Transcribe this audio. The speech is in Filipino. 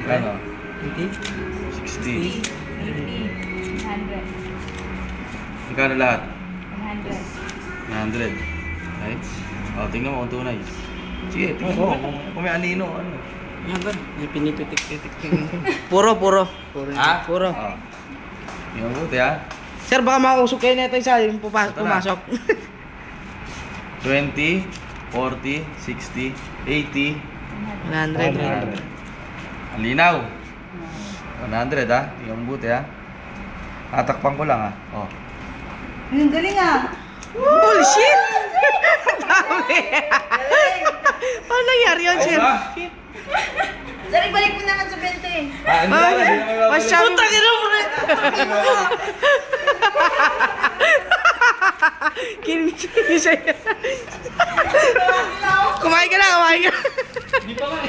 Ano? 20? 60. 100. Magkano lahat? 100. 100. Right? O, tingnan mo kung tunay. Sige, tingnan mo. Kung may anino, ano. Yan ba? Yung pinipitik-pitik. Puro. Ha? Puro. O. Tingnan mo, ha? Sir, baka makausok kayo na ito isa yung pumasok. 20, 40, 60, 80, 100. 100. Ang linaw. 100 ha. Tingnan mo buti ha. Tatakpan ko lang ha. Oh. Ang galing ah! Bullshit! Ang dami! Paano nangyari yun, sir? Sir, ibalik mo naman sa 20. Ah, hindi na. Masyado. Putang ina mo rin! Kinis sa'yo. Kumain ka na. Hindi pa nga